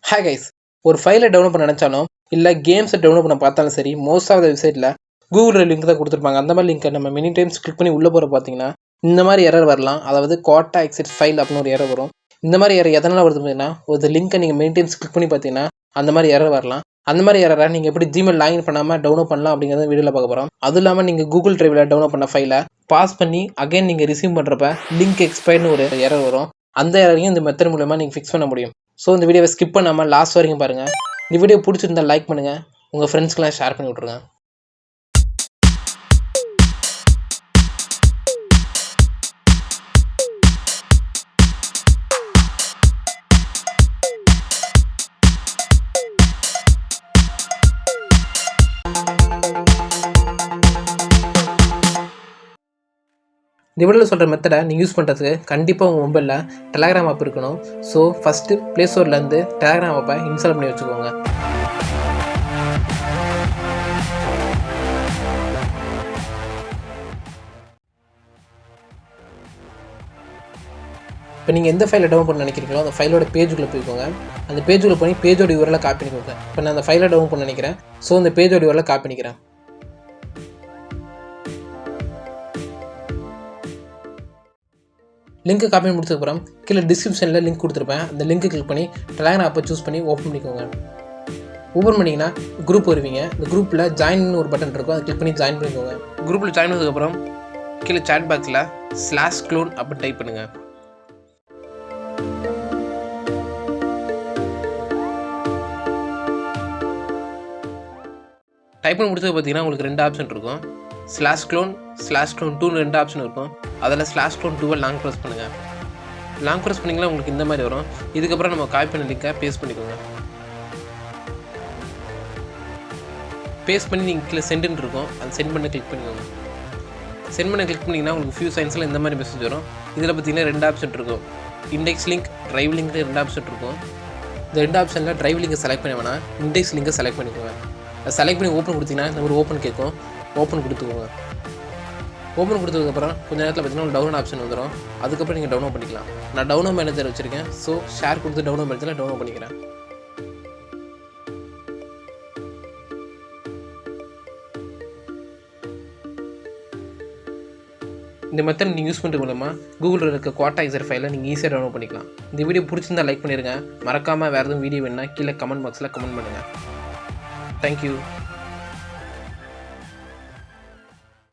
Hi guys, ஒரு ஃபைலை download பண்ண நினச்சாலும் இல்லை கேம்ஸை டவுன்லோட் பண்ண பார்த்தாலும் சரி, மோஸ்ட் ஆஃப் த வெப்சைட்டில் கூகுள் லிங்க் தான் கொடுத்துருப்பாங்க. அந்த மாதிரி லிங்க்கை நம்ம மெனி டைம்ஸ் கிளிக் பண்ணி உள்ளே போகிற பார்த்தீங்கன்னா இந்த மாதிரி எரர் வரலாம். அதாவது கோட்டா எக்ஸிட் ஃபைல் அப்படின்னு ஒரு எரர் வரும். இந்த மாதிரி எரர் எதனால் வருது பார்த்தீங்கன்னா, ஒரு லிங்க்கை நீங்கள் மெனி டைம்ஸ் கிளிக் பண்ணி பார்த்தீங்கன்னா அந்த மாதிரி எரர் வரலாம். அந்த மாதிரி எரரை நீங்கள் எப்படி ஜிமெயில் லாகின் பண்ணாமல் டவுன்லோட் பண்ணலாம் அப்படிங்கிறத வீடியோவில் பார்க்க போகிறோம். அதுவும் இல்லாமல் நீங்கள் கூகுள் டிரைவில் டவுன்லோட் பண்ண ஃபைலை பாஸ் பண்ணி அகைன் நீங்கள் ரிசீவ் பண்ணுறப்ப லிங்க் எக்ஸ்பயர்னு ஒரு எரர் வரும். அந்த எரரையும் இந்த மெத்தட் மூலமாக நீங்கள் ஃபிக்ஸ் பண்ண முடியும். ஸோ இந்த வீடியோவை ஸ்கிப் பண்ணாமல் லாஸ்ட் வரைக்கும் பாருங்கள். இந்த வீடியோ பிடிச்சிருந்தா லைக் பண்ணுங்கள், உங்கள் ஃப்ரெண்ட்ஸ்க்கெலாம் ஷேர் பண்ணி விட்ருங்க. இந்த வீடியோவில் சொல்கிற மெத்தடை நீங்கள் யூஸ் பண்ணுறதுக்கு கண்டிப்பாக உங்கள் மொபைலில் டெலகிராம் ஆப் இருக்கணும். ஸோ ஃபஸ்ட்டு ப்ளே ஸ்டோர்லேருந்து டெலகிராம் ஆப்பை இன்ஸ்டால் பண்ணி வச்சுக்கோங்க. இப்போ நீங்கள் எந்த ஃபைலை டவுன்லோட் பண்ண நினைக்கிறீங்களோ அந்த ஃபைலோட பேஜுக்குள்ளே போய்க்கோங்க. அந்த பேஜுக்குள்ளே போய் பேஜோட யூஆர்எல்லை காப்பி பண்ணிக்கோங்க. இப்போ நான் அந்த ஃபைலை டவுன்லோட் பண்ண நினைக்கிறேன். ஸோ அந்த பேஜோட யூஆர்எல்லை காப்பி பண்ணிக்கிறேன். லிங்க் காப்பி பண்ணி முடிச்சதுக்கப்புறம் கீழே டிஸ்கிரிப்ஷனில் லிங்க் கொடுத்துருப்பேன். அந்த லிங்க் கிளிக் பண்ணி டெலகிராம் ஆப்பை சூஸ் பண்ணி ஓப்பன் பண்ணிக்கோங்க. ஓப்பன் பண்ணிங்கன்னா குரூப் வருவீங்க. இந்த குரூப்பில் ஜாயின் ஒரு பட்டன் இருக்கும், அதை கிளிக் பண்ணி ஜாயின் பண்ணிக்கோங்க. குரூப்பில் ஜாயின் பண்ணதுக்கப்புறம் கீழே சாட் பாக்ஸில் /clone அப்படின்னு டைப் பண்ணுங்கள். டைப் பண்ணி முடிச்சது பார்த்தீங்கன்னா உங்களுக்கு ரெண்டு ஆப்ஷன் இருக்கும். /clone /clone2 ரெண்டு ஆப்ஷன் இருக்கும். அதில் /clone2 லாங் ப்ரெஸ் பண்ணுங்கள். லாங் ப்ரெஸ் பண்ணிங்கன்னா உங்களுக்கு இந்த மாதிரி வரும். இதுக்கப்புறம் நம்ம காப்பி பண்ண லிங்கை பேஸ்ட் பண்ணிக்கோங்க. பேஸ்ட் பண்ணி நீங்கள் கீழே சென்டுன்னு இருக்கும், அது சென்ட் பண்ண கிளிக் பண்ணிக்கோங்க. சென்ட் பண்ண கிளிக் பண்ணிங்கன்னா உங்களுக்கு ஃபியூ செகண்ட்ஸில் இந்த மாதிரி மெசேஜ் வரும். இதில் பார்த்தீங்கன்னா ரெண்டு ஆப்ஷன் இருக்கும். இண்டெக்ஸ் லிங்க், டிரைவ் லிங்க் ரெண்டு ஆப்ஷன் இருக்கும். இந்த ரெண்டு ஆப்ஷனில் டிரைவ் லிங்கை செலக்ட் பண்ண வேணாம், இண்டெக்ஸ் லிங்கை செலக்ட் பண்ணிக்கோங்க. அதை செலக்ட் பண்ணி ஓப்பன் கொடுத்தீங்கன்னா இந்த ஒரு ஓப்பன் கேட்கும். ஓப்பன் கொடுத்துக்கோங்க. ஓப்பன் கொடுத்ததுக்கப்புறம் கொஞ்சம் நேரத்தில் பார்த்தீங்கன்னா டவுன்லோட் ஆப்ஷன் வந்துடும். அதுக்கப்புறம் நீங்கள் டவுன்லோட் பண்ணிக்கலாம். நான் டவுன்லோட் மேனேஜர் வச்சுருக்கேன். ஸோ ஷேர் கொடுத்து டவுன்லோட் மேனேஜரில் டவுன்லோட் பண்ணிக்கிறேன். இந்த மெத்தட் நீங்கள் யூஸ் பண்ணுறது மூலமாக கூகுளில் இருக்க குவாட்டா எக்ஸிட் ஃபைலை நீங்கள் ஈஸியாக டவுன்லோட் பண்ணிக்கலாம். இந்த வீடியோ பிடிச்சிருந்தா லைக் பண்ணிடுங்க. மறக்காமல் வேறு எதுவும் வீடியோ வேணுன்னா கீழே கமெண்ட் பாக்ஸில் கமெண்ட் பண்ணுங்கள். தேங்க்யூ.